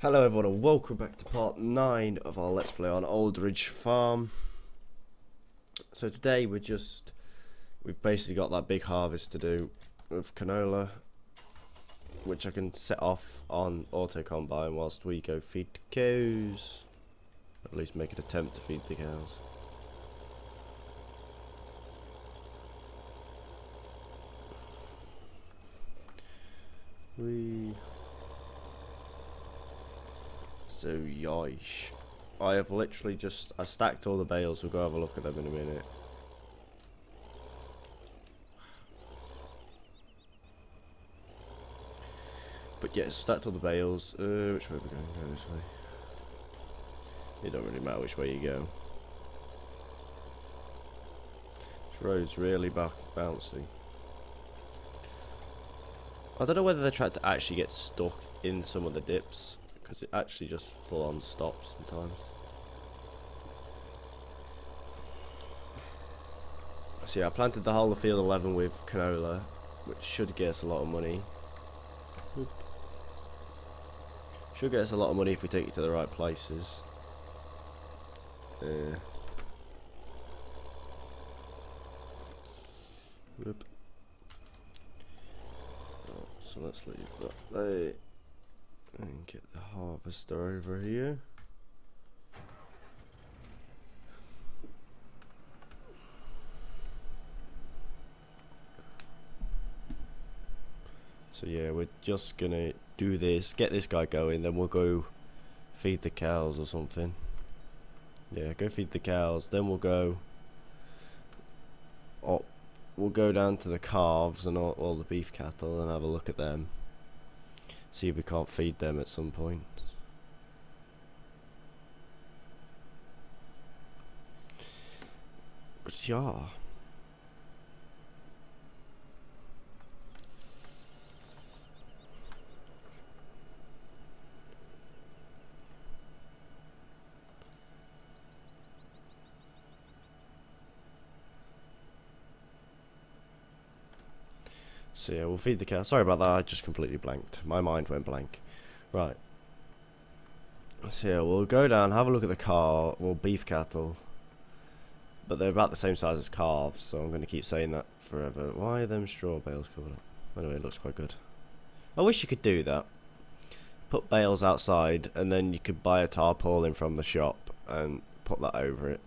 Hello everyone and welcome back to part 9 of our Let's Play on Aldridge Farm. So today we've basically got that big harvest to do with canola, which I can set off on auto combine whilst we go feed the cows. At least make an attempt to feed the cows. So yoish. I have literally I stacked all the bales. We'll go have a look at them in a minute. But yeah, stacked all the bales. Which way are we going? Go this way. It don't really matter which way you go. This road's really bouncy. I don't know whether they tried to actually get stuck in some of the dips, because it actually just full on stops sometimes. So yeah, I planted the whole of field 11 with canola, which should get us a lot of money. Should get us a lot of money if we take it to the right places. Whoop. So let's leave that there and get the harvester over here. So yeah, we're just gonna do this, get this guy going, then we'll go feed the cows or something. Yeah, go feed the cows, then we'll go up. We'll go down to the calves and all the beef cattle and have a look at them. See if we can't feed them at some point. But yeah. So yeah, we'll feed the cow. Sorry about that, I just completely blanked. My mind went blank. Right. So yeah, we'll go down, have a look at the beef cattle. But they're about the same size as calves, so I'm going to keep saying that forever. Why are them straw bales covered up? Anyway, it looks quite good. I wish you could do that. Put bales outside, and then you could buy a tarpaulin from the shop and put that over it.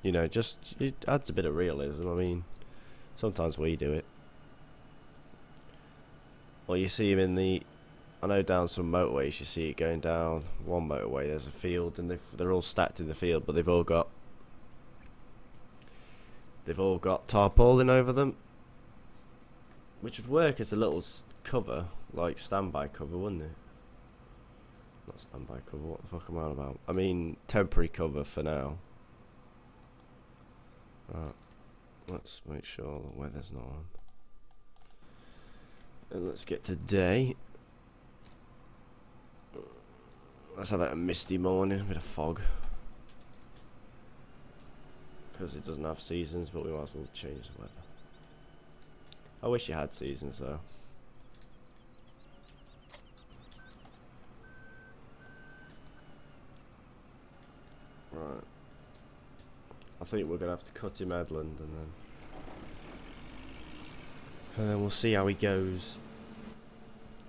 You know, just, it adds a bit of realism. I mean, sometimes we do it. Well, you see them in the, I know down some motorways, you see it going down one motorway, there's a field, and they're all stacked in the field, but they've all got tarpaulin over them, which would work as a little cover, like standby cover, wouldn't it? Not standby cover, what the fuck am I on about? I mean temporary cover for now. Right, let's make sure the weather's not on. And let's get to day. Let's have a misty morning, a bit of fog. Because it doesn't have seasons, but we might as well change the weather. I wish you had seasons though. Right. I think we're going to have to cut him Edland and then we'll see how he goes.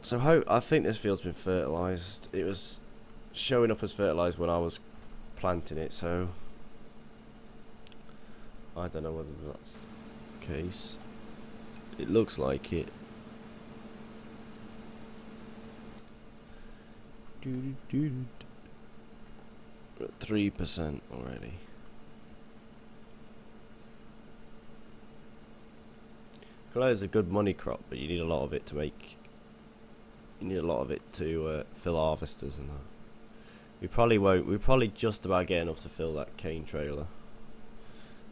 So I think this field's been fertilised. It was showing up as fertilised when I was planting it, so I don't know whether that's the case. It looks like it. 3% already. Canola is a good money crop, but you need a lot of it to make. You need a lot of it to fill harvesters and that. We probably won't. We'll probably just about get enough to fill that cane trailer.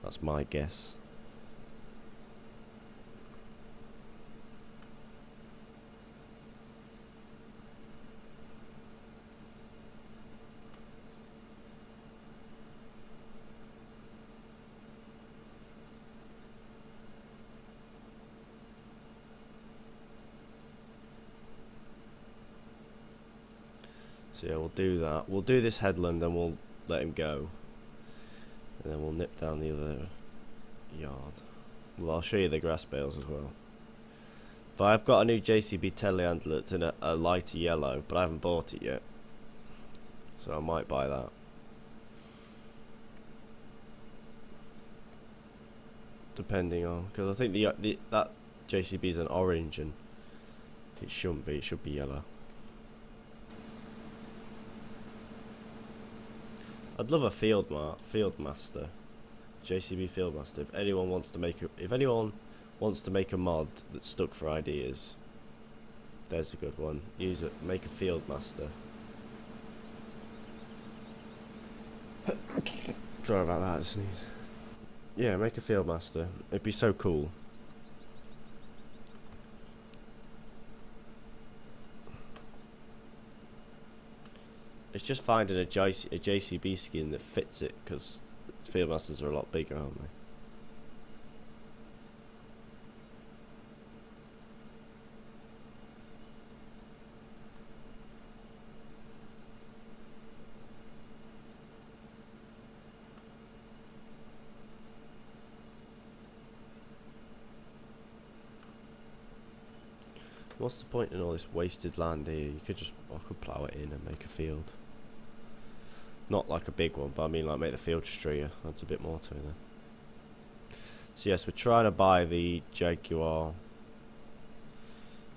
That's my guess. So yeah, we'll do that. We'll do this headland and we'll let him go. And then we'll nip down the other yard. Well, I'll show you the grass bales as well. But I've got a new JCB telehandler that's in a lighter yellow, but I haven't bought it yet. So I might buy that. Depending on, because I think that JCB is an orange and it shouldn't be. It should be yellow. I'd love a Fieldmaster, JCB Fieldmaster. If anyone wants to make a mod that's stuck for ideas, there's a good one. Use it. Make a Fieldmaster. Sorry about that. I sneeze. Yeah, make a Fieldmaster. It'd be so cool. It's just finding a JCB skin that fits it, because Fieldmasters are a lot bigger, aren't they? What's the point in all this wasted land here? You could just, I could plough it in and make a field. Not like a big one, but I mean like make the field straighter. That's a bit more to it then. So yes, we're trying to buy the Jaguar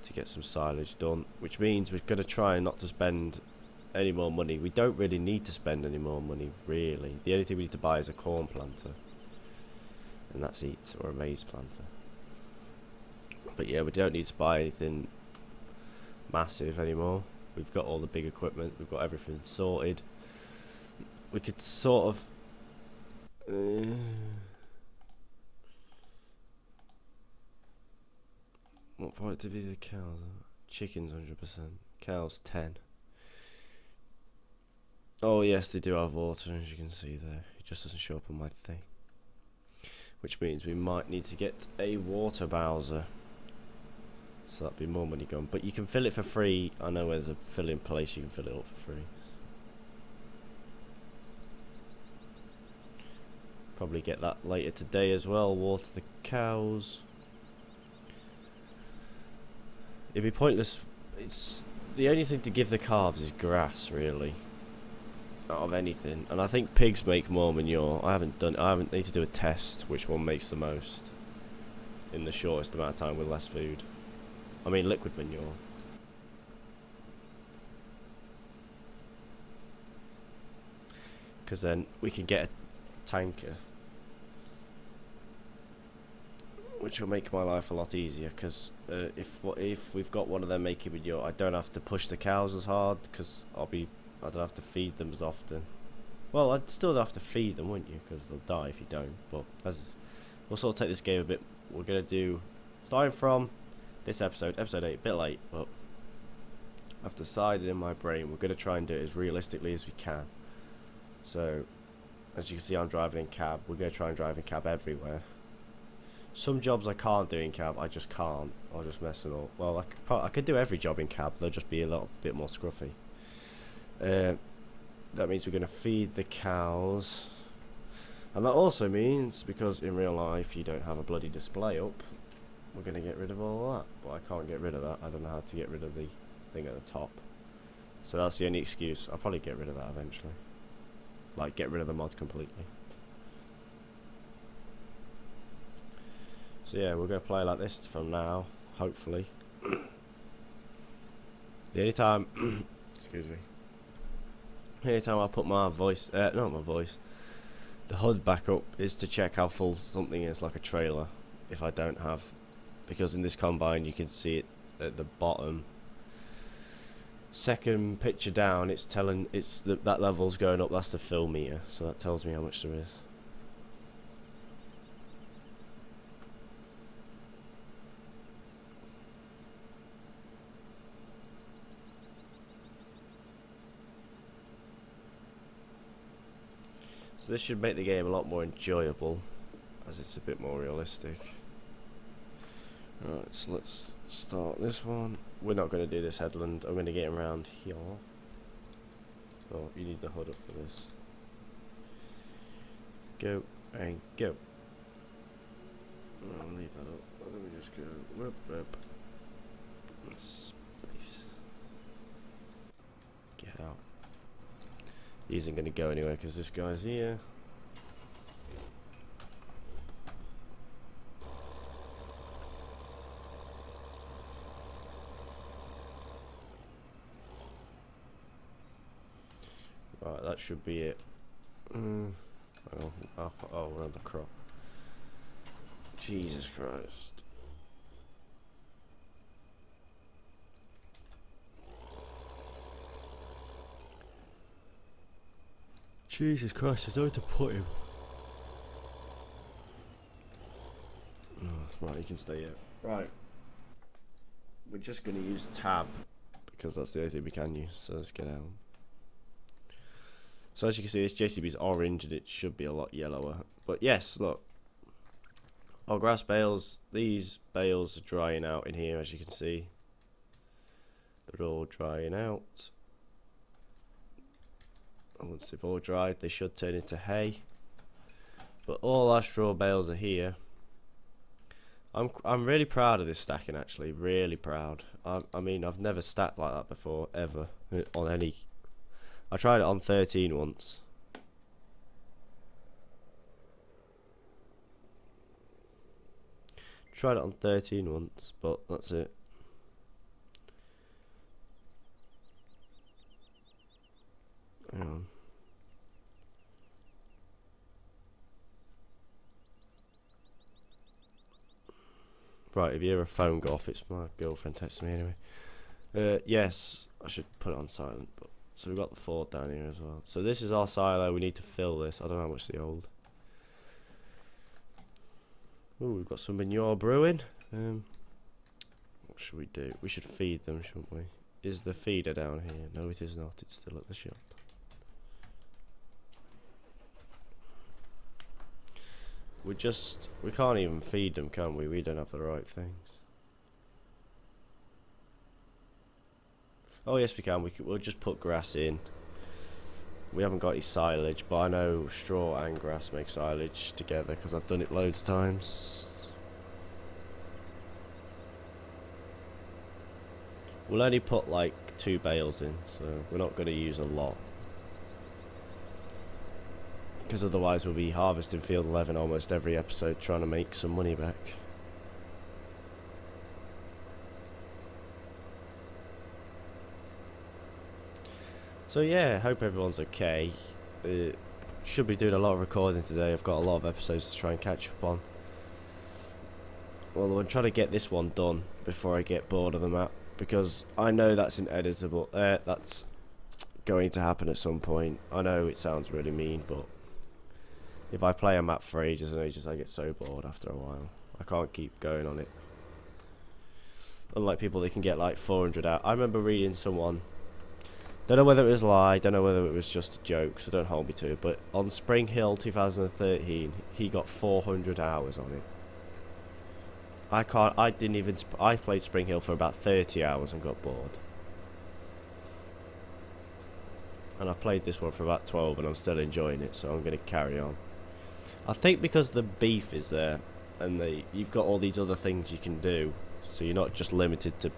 to get some silage done, which means we're going to try not to spend any more money. We don't really need to spend any more money, really. The only thing we need to buy is a corn planter, and that's it, or a maize planter. But yeah, we don't need to buy anything massive anymore. We've got all the big equipment. We've got everything sorted. We could sort of... what productivity the cows? Chickens 100%. Cows 10. Oh yes, they do have water, as you can see there. It just doesn't show up on my thing. Which means we might need to get a water bowser. So that'd be more money gone. But you can fill it for free. I know there's a filling place you can fill it up for free. Probably get that later today as well. Water the cows. It'd be pointless. It's the only thing to give the calves is grass, really. Out of anything. And I think pigs make more manure. I haven't need to do a test which one makes the most in the shortest amount of time with less food. I mean liquid manure. Because then we can get a tanker, which will make my life a lot easier. Because if we've got one of them making manure, I don't have to push the cows as hard, because I don't have to feed them as often. Well, I'd still have to feed them, wouldn't you? Because they'll die if you don't. But we'll sort of take this game a bit. We're gonna do starting from this episode 8, a bit late, but I've decided in my brain we're going to try and do it as realistically as we can. So, as you can see, I'm driving in cab. We're going to try and drive in cab everywhere. Some jobs I can't do in cab, I just can't. I'll just mess it up. Well, I could do every job in cab, they'll just be a little bit more scruffy. That means we're going to feed the cows. And that also means, because in real life you don't have a bloody display up, we're going to get rid of all that. But I can't get rid of that. I don't know how to get rid of the thing at the top. So that's the only excuse. I'll probably get rid of that eventually. Like, get rid of the mod completely. So yeah, we're going to play like this from now, hopefully. The only time... excuse me. The only time I put my voice... not my voice. The HUD back up is to check how full something is, like a trailer. If I don't have... Because in this combine you can see it at the bottom. Second picture down, it's telling... that level's going up, that's the fill meter. So that tells me how much there is. So this should make the game a lot more enjoyable, as it's a bit more realistic. Right, so let's start this one. We're not going to do this headland. I'm going to get around here. Oh, you need the hood up for this. Go and go. I'll leave that up. Let me just go. Whoop, whoop. Space. Get out. He isn't going to go anywhere because this guy's here. Right, that should be it. Oh, we're on the crop. Jesus Christ. Jesus Christ, there's nowhere to put him. Oh, right, you can stay here. Right. We're just going to use tab because that's the only thing we can use. So let's get out. So as you can see, this JCB's orange and it should be a lot yellower. But yes, look. Our grass bales, these bales are drying out in here, as you can see. They're all drying out. And once they've all dried, they should turn into hay. But all our straw bales are here. I'm really proud of this stacking, actually. Really proud. I mean, I've never stacked like that before, ever. On any... I tried it on 13 once. Tried it on 13 once, but that's it. Hang on. Right, if you hear a phone go off, it's my girlfriend texting me anyway. Yes, I should put it on silent, but so we've got the Ford down here as well. So this is our silo. We need to fill this. I don't know how much they hold. Ooh, we've got some manure brewing. What should we do? We should feed them, shouldn't we? Is the feeder down here? No, it is not. It's still at the shop. We can't even feed them, can we? We don't have the right things. Oh yes, we can. We'll just put grass in. We haven't got any silage, but I know straw and grass make silage together because I've done it loads of times. We'll only put like 2 bales in, so we're not going to use a lot. Because otherwise we'll be harvesting field 11 almost every episode trying to make some money back. So yeah, hope everyone's okay. Should be doing a lot of recording today. I've got a lot of episodes to try and catch up on. Well, I'm trying to get this one done before I get bored of the map, because I know that's ineditable. That's going to happen at some point. I know it sounds really mean, but if I play a map for ages and ages, I get so bored after a while. I can't keep going on it. Unlike people that can get like 400 out. I remember reading someone, don't know whether it was a lie, don't know whether it was just a joke, so don't hold me to it, but on Spring Hill 2013, he got 400 hours on it. I played Spring Hill for about 30 hours and got bored. And I've played this one for about 12 and I'm still enjoying it, so I'm going to carry on. I think because the beef is there, and you've got all these other things you can do, so you're not just limited to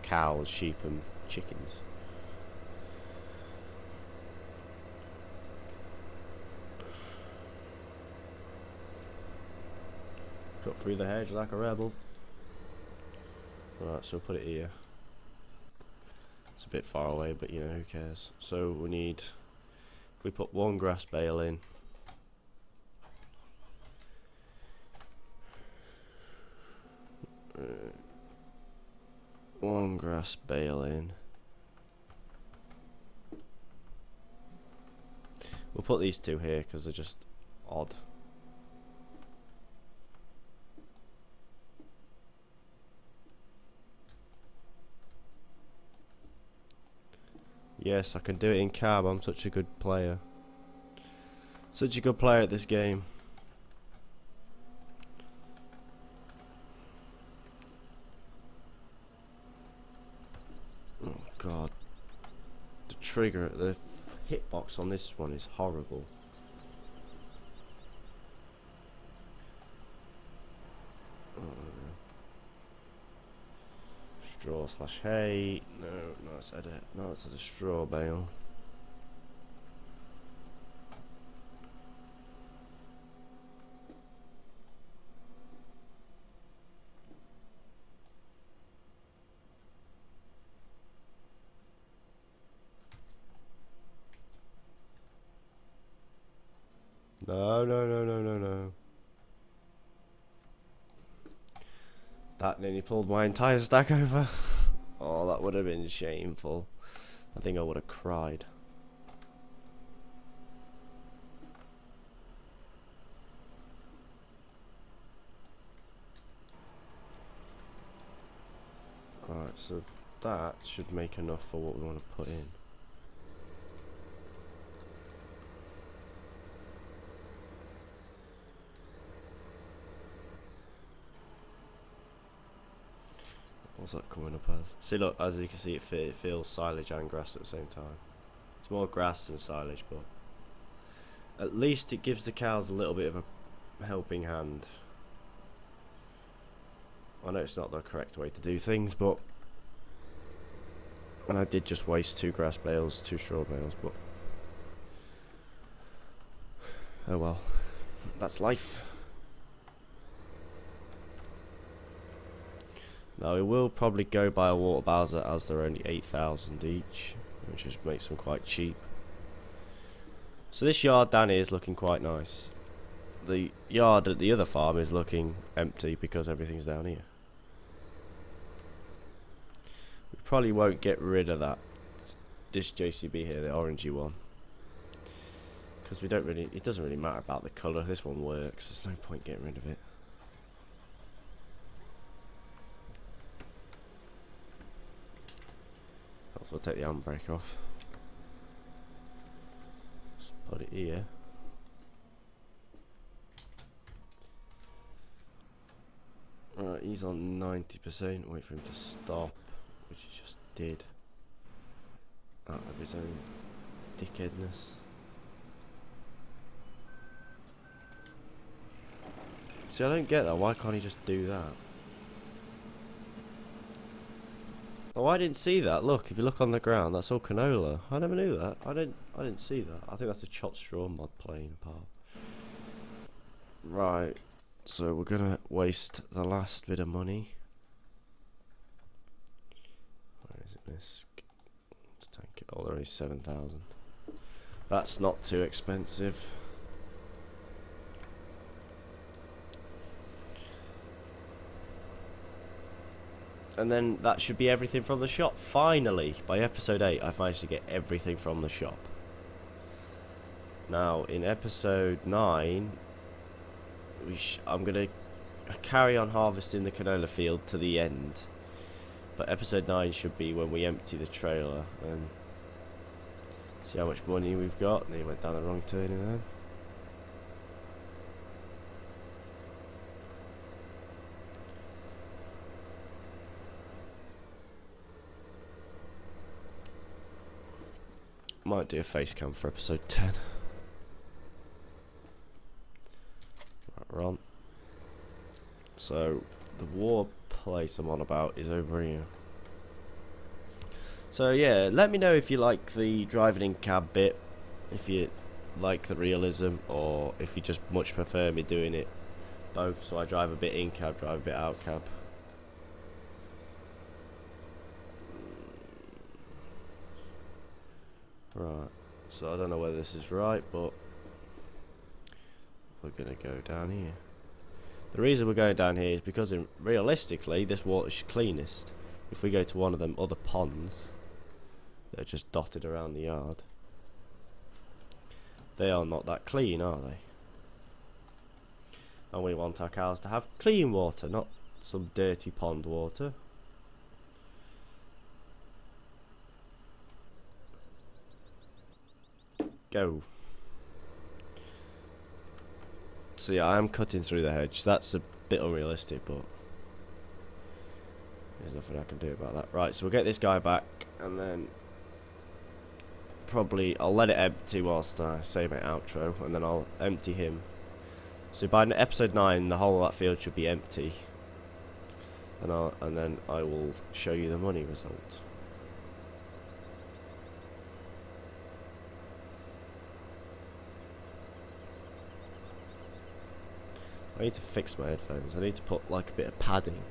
cows, sheep and chickens. Cut through the hedge like a rebel. Right, so we'll put it here. It's a bit far away, but you know, who cares. So we need, if we put 1 grass bale in, one grass bale in. We'll put these 2 here because they're just odd. Yes, I can do it in cab. I'm such a good player. Such a good player at this game. Oh god. The trigger, the hitbox on this one is horrible. Straw slash hay. No, it's edit. No, it's a straw bale. No. That nearly pulled my entire stack over. Oh, that would have been shameful. I think I would have cried. Alright, so that should make enough for what we want to put in. What's that coming up as? See, look, as you can see, it feels silage and grass at the same time. It's more grass than silage, but at least it gives the cows a little bit of a helping hand. I know it's not the correct way to do things, but and I did just waste 2 grass bales, 2 straw bales, but oh well, that's life. Now we will probably go buy a water bowser as they're only 8,000 each, which just makes them quite cheap. So this yard down here is looking quite nice. The yard at the other farm is looking empty because everything's down here. We probably won't get rid of this JCB here, the orangey one, because it doesn't really matter about the colour. This one works. There's no point getting rid of it. So I'll take the handbrake off. Just put it here. Alright, he's on 90%. Wait for him to stop, which he just did. Out of his own dickheadness. See, I don't get that. Why can't he just do that? Oh, I didn't see that. Look, if you look on the ground, that's all canola. I never knew that. I didn't see that. I think that's a chopped straw mod playing a part. Right. So we're gonna waste the last bit of money. Where is it? This tank it. Oh, there is 7,000. That's not too expensive. And then that should be everything from the shop. Finally, by episode 8, I've managed to get everything from the shop. Now, in episode 9, I'm going to carry on harvesting the canola field to the end. But episode 9 should be when we empty the trailer and see how much money we've got. And he went down the wrong turning then. Might do a face cam for episode 10. Right, we're on. So, the war place I'm on about is over here. So yeah, let me know if you like the driving in cab bit, if you like the realism, or if you just much prefer me doing it both. So I drive a bit in cab, drive a bit out cab. Right, so I don't know whether this is right, but we're going to go down here. The reason we're going down here is because realistically this water's cleanest. If we go to one of them other ponds that are just dotted around the yard, they are not that clean, are they? And we want our cows to have clean water, not some dirty pond water. Go. So yeah, I am cutting through the hedge. That's a bit unrealistic, but there's nothing I can do about that. Right, so we'll get this guy back, and then I'll let it empty whilst I say my outro, and then I'll empty him. So by episode 9, the whole of that field should be empty, and then I will show you the money result. I need to fix my headphones. I need to put like a bit of padding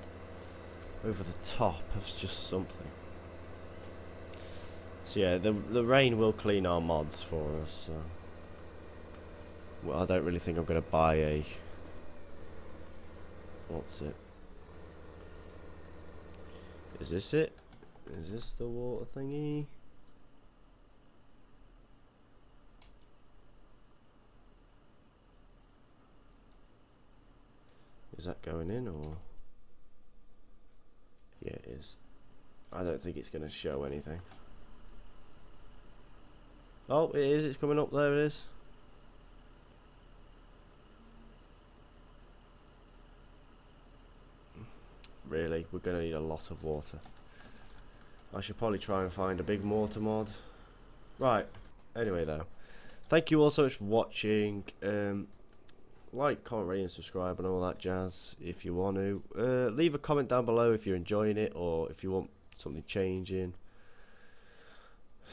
over the top of just something. So yeah, the rain will clean our mods for us. So. Well, I don't really think I'm going to buy a... What's it? Is this it? Is this the water thingy? Is that going in or? Yeah, it is. I don't think it's going to show anything. Oh, it is. It's coming up. There it is. Really, we're going to need a lot of water. I should probably try and find a big mortar mod. Right. Anyway, though. Thank you all so much for watching. Like, comment, rate, and subscribe and all that jazz if you want to. Leave a comment down below if you're enjoying it or if you want something changing.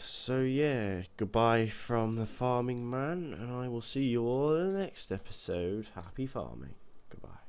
So yeah, goodbye from the farming man, and I will see you all in the next episode. Happy farming. Goodbye.